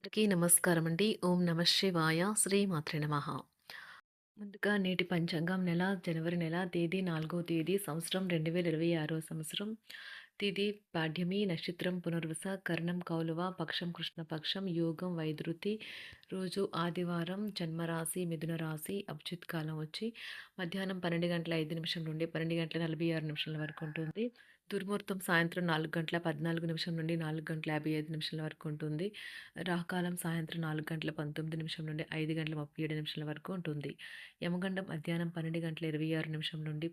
అందరికీ నమస్కారం అండి. ఓం నమ శివాయ. శ్రీమాత్రే నమః. ముందుగా నేటి పంచాంగం నెల జనవరి నెల తేదీ 4వ తేదీ సంవత్సరం 2026 సంవత్సరం. తిథి పాడ్యమి, నక్షత్రం పునర్వస, కరణం కౌలవ, పక్షం కృష్ణపక్షం, యోగం వైధృతి, రోజు ఆదివారం, జన్మరాశి మిథున రాశి, అభిజిత్ కాలం వచ్చి మధ్యాహ్నం 12:05 నుండి 12:46 వరకు ఉంటుంది. దుర్ముహూర్తం సాయంత్రం 4:14 నుండి 4:55 వరకు ఉంటుంది. రాహుకాలం సాయంత్రం 4:19 నుండి 5:37 వరకు ఉంటుంది. యమగండం మధ్యాహ్నం 12:26 నుండి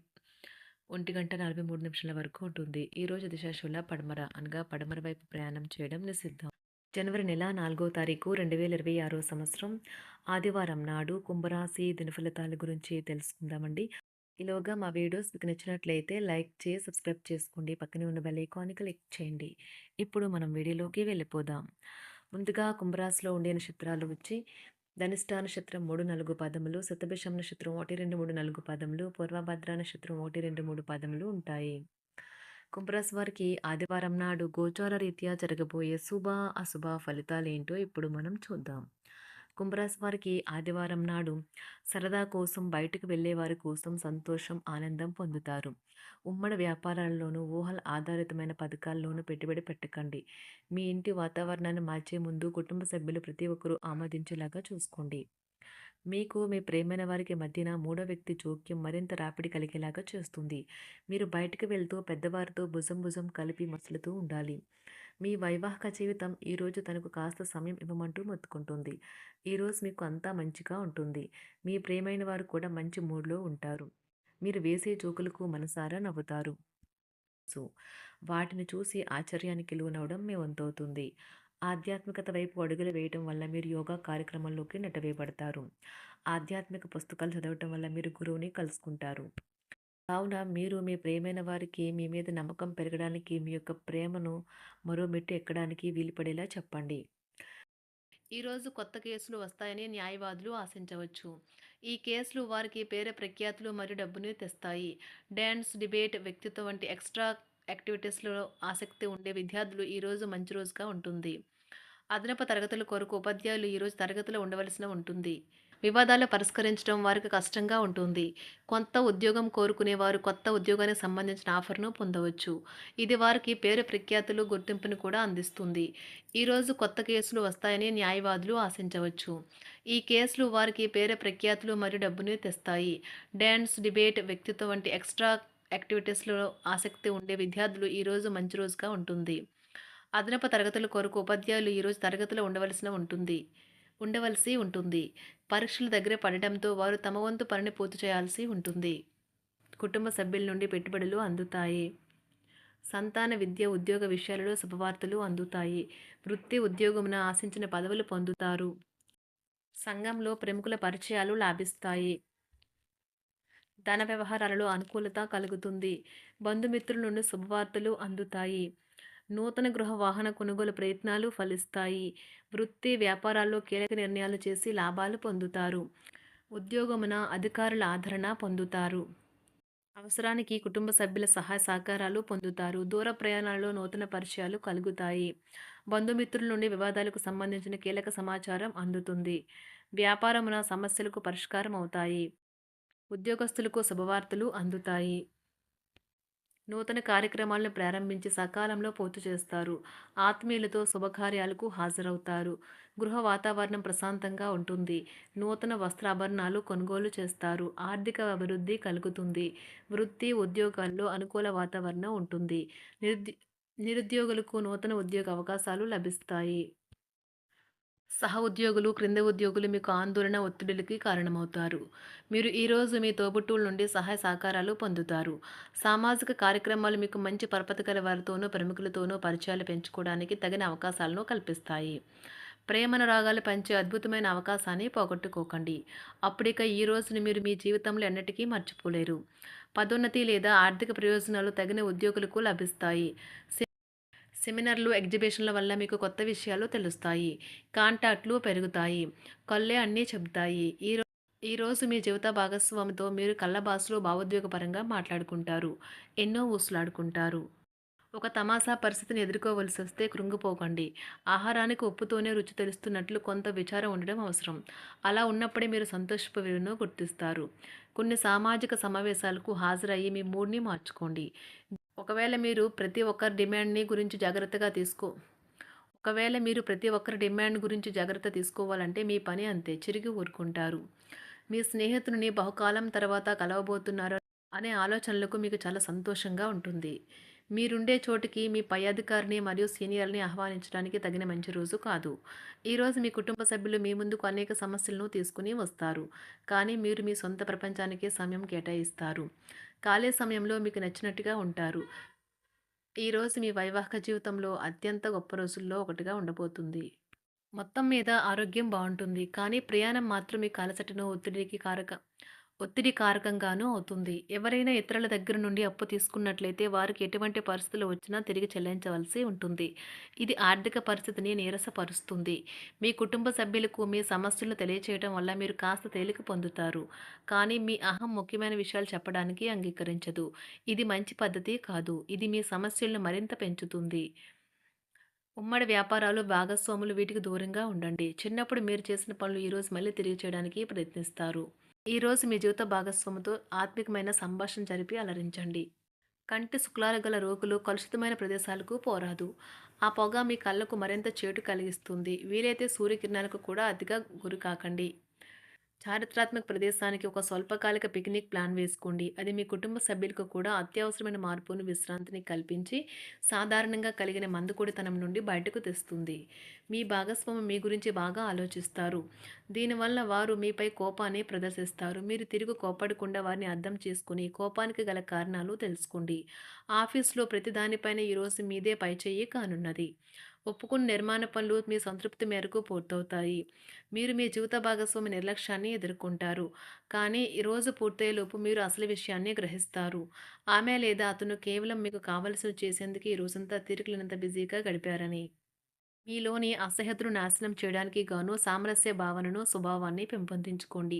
1:43 వరకు ఉంటుంది. ఈరోజు దిశాశూల పడమర అనగా పడమర వైపు ప్రయాణం చేయడం నిషిద్ధం. జనవరి నెల 4వ తారీఖు 2026 సంవత్సరం ఆదివారం నాడు కుంభరాశి దినఫలితాల గురించి తెలుసుకుందామండి. ఈలోగా మా వీడియోస్ మీకు నచ్చినట్లయితే లైక్ చేసి సబ్స్క్రైబ్ చేసుకోండి. పక్కనే ఉన్న బెల్ ఐకాన్‌ని క్లిక్ చేయండి. ఇప్పుడు మనం వీడియోలోకి వెళ్ళిపోదాం. ముందుగా కుంభరాశిలో ఉండే నక్షత్రాలు వచ్చి ధనిష్ట నక్షత్రం 3, 4 పదములు, శతభిషం నక్షత్రం 1, 2, 3, 4 పదములు, పూర్వభద్ర నక్షత్రం 1, 2, 3 పదములు ఉంటాయి. కుంభరాశి వారికి ఆదివారం నాడు గోచార రీత్యా జరగబోయే శుభ, అశుభ ఫలితాలేంటో ఇప్పుడు మనం చూద్దాం. కుంభరాశి వారికి ఆదివారం నాడు సరదా కోసం బయటకు వెళ్ళే వారి కోసం సంతోషం, ఆనందం పొందుతారు. ఉమ్మడి వ్యాపారాల్లోనూ, ఊహల ఆధారితమైన పథకాల్లోనూ పెట్టుబడి పెట్టకండి. మీ ఇంటి వాతావరణాన్ని మార్చే ముందు కుటుంబ సభ్యులు ప్రతి ఒక్కరూ ఆమోదించేలాగా చూసుకోండి. మీకు మీ ప్రేమైన వారికి మధ్యన మూడో వ్యక్తి జోక్యం మరింత రాపిడి కలిగేలాగా చేస్తుంది. మీరు బయటకు వెళ్తూ పెద్దవారితో భుజం భుజం కలిపి మసులుతూ ఉండాలి. మీ వైవాహిక జీవితం ఈరోజు తనకు కాస్త సమయం ఇవ్వమంటూ మొత్తుకుంటుంది. ఈరోజు మీకు అంతా మంచిగా ఉంటుంది. మీ ప్రియమైన వారు కూడా మంచి మూడ్లో ఉంటారు. మీరు వేసే జోకులకు మనసారా నవ్వుతారు. సో వాటిని చూసి ఆశ్చర్యానికి లోనవడం మీ వంతవుతుంది. ఆధ్యాత్మికత వైపు అడుగులు వేయటం వల్ల మీరు యోగా కార్యక్రమంలోకి నెట్టవేయబడతారు. ఆధ్యాత్మిక పుస్తకాలు చదవటం వల్ల మీరు గురువుని కలుసుకుంటారు. కావున మీరు మీ ప్రియమైన వారికి మీ మీద నమ్మకం పెరగడానికి, మీ యొక్క ప్రేమను మరో మెట్టు ఎక్కడానికి వీలుపడేలా చెప్పండి. ఈరోజు కొత్త కేసులు వస్తాయని న్యాయవాదులు ఆశించవచ్చు. ఈ కేసులు వారికి పేరు ప్రఖ్యాతులు మరియు డబ్బుని తెస్తాయి. డాన్స్, డిబేట్, వ్యక్తిత్వం వంటి ఎక్స్ట్రా యాక్టివిటీస్లో ఆసక్తి ఉండే విద్యార్థులు ఈరోజు మంచి రోజుగా ఉంటుంది. అదనపు తరగతుల కొరకు ఉపాధ్యాయులు ఈరోజు తరగతిలో ఉండవలసిన ఉంటుంది. వివాదాలు పరిష్కరించడం వారికి కష్టంగా ఉంటుంది. కొత్త ఉద్యోగం కోరుకునేవారు కొత్త ఉద్యోగానికి సంబంధించిన ఆఫర్‌ను పొందవచ్చు. ఇది వారికి పేరు ప్రఖ్యాతులు, గుర్తింపును కూడా అందిస్తుంది. ఈరోజు కొత్త కేసులు వస్తాయని న్యాయవాదులు ఆశించవచ్చు. ఈ కేసులు వారికి పేరు ప్రఖ్యాతులు మరియు డబ్బుని తెస్తాయి. డాన్స్, డిబేట్, వ్యక్తిత్వం వంటి ఎక్స్ట్రా యాక్టివిటీస్‌లో ఆసక్తి ఉండే విద్యార్థులు ఈరోజు మంచి రోజుగా ఉంటుంది. అదనపు తరగతుల కొరకు ఉపాధ్యాయులు ఈరోజు తరగతిలో ఉండవలసి ఉంటుంది. పరీక్షలు దగ్గర పడటంతో వారు తమ వంతు పనిని పూర్తి చేయాల్సి ఉంటుంది. కుటుంబ సభ్యుల నుండి పెట్టుబడులు అందుతాయి. సంతాన విద్య, ఉద్యోగ విషయాలలో శుభవార్తలు అందుతాయి. వృత్తి ఉద్యోగమున ఆశించిన పదవులు పొందుతారు. సంఘంలో ప్రముఖుల పరిచయాలు లాభిస్తాయి. ధన వ్యవహారాలలో అనుకూలత కలుగుతుంది. బంధుమిత్రుల నుండి శుభవార్తలు అందుతాయి. నూతన గృహ వాహన కొనుగోలు ప్రయత్నాలు ఫలిస్తాయి. వృత్తి వ్యాపారాల్లో కీలక నిర్ణయాలు చేసి లాభాలు పొందుతారు. ఉద్యోగమున అధికారుల ఆదరణ పొందుతారు. అవసరానికి కుటుంబ సభ్యుల సహాయ సహకారాలు పొందుతారు. దూర ప్రయాణాలలో నూతన పరిచయాలు కలుగుతాయి. బంధుమిత్రుల నుండి వివాదాలకు సంబంధించిన కీలక సమాచారం అందుతుంది. వ్యాపారమున సమస్యలకు పరిష్కారం అవుతాయి. ఉద్యోగస్తులకు శుభవార్తలు అందుతాయి. నూతన కార్యక్రమాలను ప్రారంభించి సకాలంలో పూర్తి చేస్తారు. ఆత్మీయులతో శుభకార్యాలకు హాజరవుతారు. గృహ వాతావరణం ప్రశాంతంగా ఉంటుంది. నూతన వస్త్రాభరణాలు కొనుగోలు చేస్తారు. ఆర్థిక అభివృద్ధి కలుగుతుంది. వృత్తి, ఉద్యోగాల్లో అనుకూల వాతావరణం ఉంటుంది. నిరుద్యోగులకు నూతన ఉద్యోగ అవకాశాలు లభిస్తాయి. సహ ఉద్యోగులు, క్రింద ఉద్యోగులు మీకు ఆందోళన, ఒత్తిడులకి కారణమవుతారు. మీరు ఈరోజు మీ తోబుట్టువుల నుండి సహాయ సహకారాలు పొందుతారు. సామాజిక కార్యక్రమాలు మీకు మంచి పరపతి గల వారితోనూ, ప్రముఖులతోనూ పరిచయాలు పెంచుకోవడానికి తగిన అవకాశాలను కల్పిస్తాయి. ప్రేమానురాగాలు పంచే అద్భుతమైన అవకాశాన్ని పోగొట్టుకోకండి. అప్పుడిక ఈ రోజుని మీరు మీ జీవితంలో ఎన్నటికీ మర్చిపోలేరు. పదోన్నతి లేదా ఆర్థిక ప్రయోజనాలు తగిన ఉద్యోగులకు లభిస్తాయి. సెమినార్లు, ఎగ్జిబిషన్ల వల్ల మీకు కొత్త విషయాలు తెలుస్తాయి. కాంటాక్ట్లు పెరుగుతాయి. కళ్ళే అన్నీ చెబుతాయి. ఈరోజు మీ జీవిత భాగస్వామితో మీరు కళ్ళ భాషలో భావోద్వేగపరంగా మాట్లాడుకుంటారు. ఎన్నో ఊసులాడుకుంటారు. ఒక తమాషా పరిస్థితిని ఎదుర్కోవలసొస్తే కృంగిపోకండి. ఆహారానికి ఉప్పుతోనే రుచి తెలుస్తున్నట్లు కొంత విచారం ఉండడం అవసరం. అలా ఉన్నప్పుడే మీరు సంతోషపు విలువను గుర్తిస్తారు. కొన్ని సామాజిక సమావేశాలకు హాజరయ్యి మీ మూడ్‌ని మార్చుకోండి. ఒకవేళ మీరు ప్రతి ఒక్కరి డిమాండ్‌ని గురించి జాగ్రత్తగా తీసుకో ఒకవేళ మీరు ప్రతి ఒక్కరి డిమాండ్ గురించి జాగ్రత్త తీసుకోవాలంటే మీ పని అంతే. చిరిగి ఊరుకుంటారు. మీ స్నేహితుడిని బహుకాలం తర్వాత కలవబోతున్నారు అనే ఆలోచనలకు మీకు చాలా సంతోషంగా ఉంటుంది. మీరుండే చోటికి మీ పై అధికారిని మరియు సీనియర్‌ని ఆహ్వానించడానికి తగిన మంచి రోజు కాదు. ఈరోజు మీ కుటుంబ సభ్యులు మీ ముందుకు అనేక సమస్యలను తీసుకొని వస్తారు. కానీ మీరు మీ సొంత ప్రపంచానికే సమయం కేటాయిస్తారు. ఖాళీ సమయంలో మీకు నచ్చినట్టుగా ఉంటారు. ఈరోజు మీ వైవాహిక జీవితంలో అత్యంత గొప్ప రోజుల్లో ఒకటిగా ఉండబోతుంది. మొత్తం మీద ఆరోగ్యం బావుంటుంది. కానీ ప్రయాణం మాత్రం మీకు అలసటను, ఒత్తిడి కారకంగానూ అవుతుంది. ఎవరైనా ఇతరుల దగ్గర నుండి అప్పు తీసుకున్నట్లయితే వారికి ఎటువంటి పరిస్థితులు వచ్చినా తిరిగి చెల్లించవలసి ఉంటుంది. ఇది ఆర్థిక పరిస్థితిని నీరసపరుస్తుంది. మీ కుటుంబ సభ్యులకు మీ సమస్యలను తెలియచేయడం వల్ల మీరు కాస్త తేలిక పొందుతారు. కానీ మీ అహం ముఖ్యమైన విషయాలు చెప్పడానికి అంగీకరించదు. ఇది మంచి పద్ధతి కాదు. ఇది మీ సమస్యలను మరింత పెంచుతుంది. ఉమ్మడి వ్యాపారాలు, భాగస్వాములు వీటికి దూరంగా ఉండండి. చిన్నప్పుడు మీరు చేసిన పనులు ఈరోజు మళ్ళీ తిరిగి చేయడానికి ప్రయత్నిస్తారు. ఈరోజు మీ జీవిత భాగస్వామితో ఆత్మికమైన సంభాషణ జరిపి అలరించండి. కంటి శుక్లాలు గల రోగులు కలుషితమైన ప్రదేశాలకు పోరాదు. ఆ పొగ మీ కళ్ళకు మరింత చేటు కలిగిస్తుంది. వీలైతే సూర్యకిరణాలకు కూడా అతిగా గురికాకండి. చారిత్రాత్మక ప్రదేశానికి ఒక స్వల్పకాలిక పిక్నిక్ ప్లాన్ వేసుకోండి. అది మీ కుటుంబ సభ్యులకు కూడా అత్యవసరమైన మార్పును, విశ్రాంతిని కల్పించి సాధారణంగా కలిగిన మందుకొడితనం నుండి బయటకు తెస్తుంది. మీ భాగస్వామి మీ గురించి బాగా ఆలోచిస్తారు. దీనివల్ల వారు మీపై కోపాన్ని ప్రదర్శిస్తారు. మీరు తిరిగి కోప్పడకుండా వారిని అర్థం చేసుకుని కోపానికి గల కారణాలు తెలుసుకోండి. ఆఫీస్లో ప్రతి దానిపైన ఈరోజు మీదే పైచేయి కానున్నది. ఒప్పుకున్న నిర్మాణ పనులు మీ సంతృప్తి మేరకు పూర్తవుతాయి. మీరు మీ జీవిత భాగస్వామి నిర్లక్ష్యాన్ని ఎదుర్కొంటారు. కానీ ఈ రోజు పూర్తయ్యేలోపు మీరు అసలు విషయాన్ని గ్రహిస్తారు. ఆమె లేదా అతను కేవలం మీకు కావలసినవి చేసేందుకు ఈ రోజంతా తీరికలేనంత బిజీగా గడిపారని. మీలోని అసహ్యతను నాశనం చేయడానికి గాను సామరస్య భావనను, స్వభావాన్ని పెంపొందించుకోండి.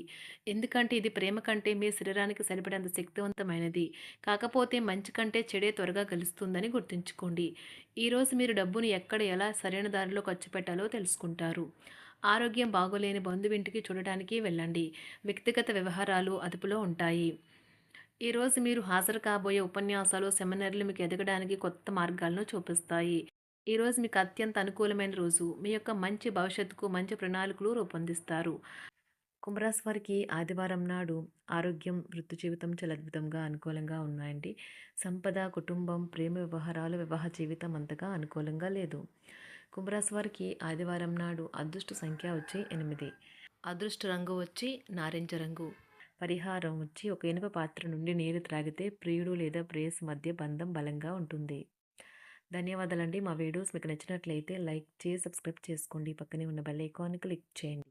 ఎందుకంటే ఇది ప్రేమ కంటే మీ శరీరానికి సరిపడేంత శక్తివంతమైనది. కాకపోతే మంచి కంటే చెడే త్వరగా గెలుస్తుందని గుర్తుంచుకోండి. ఈరోజు మీరు డబ్బును ఎక్కడ ఎలా సరైన దారిలో ఖర్చు పెట్టాలో తెలుసుకుంటారు. ఆరోగ్యం బాగోలేని బంధువింటికి చూడటానికి వెళ్ళండి. వ్యక్తిగత వ్యవహారాలు అదుపులో ఉంటాయి. ఈరోజు మీరు హాజరు కాబోయే ఉపన్యాసాలు, సెమినార్లు మీకు ఎదగడానికి కొత్త మార్గాలను చూపిస్తాయి. ఈరోజు మీకు అత్యంత అనుకూలమైన రోజు. మీ యొక్క మంచి భవిష్యత్తుకు మంచి ప్రణాళికలు రూపొందిస్తారు. కుంభరాశి వారికి ఆదివారం నాడు ఆరోగ్యం, వృత్తి జీవితం చాలా అద్భుతంగా, అనుకూలంగా ఉన్నాయండి. సంపద, కుటుంబం, ప్రేమ వ్యవహారాలు, వివాహ జీవితం అంతగా అనుకూలంగా లేదు. కుంభరాశి వారికి ఆదివారం నాడు అదృష్ట సంఖ్య వచ్చి 8. అదృష్ట రంగు వచ్చి నారింజ రంగు. పరిహారం వచ్చి ఒక ఇనుప పాత్ర నుండి నీరు త్రాగితే ప్రియుడు లేదా ప్రేయసి మధ్య బంధం బలంగా ఉంటుంది. ధన్యవాదాలండి. మా వీడియోస్ మీకు నచ్చినట్లయితే లైక్ చేసి సబ్స్క్రైబ్ చేసుకోండి. పక్కనే ఉన్న బెల్ ఐకాన్ క్లిక్ చేయండి.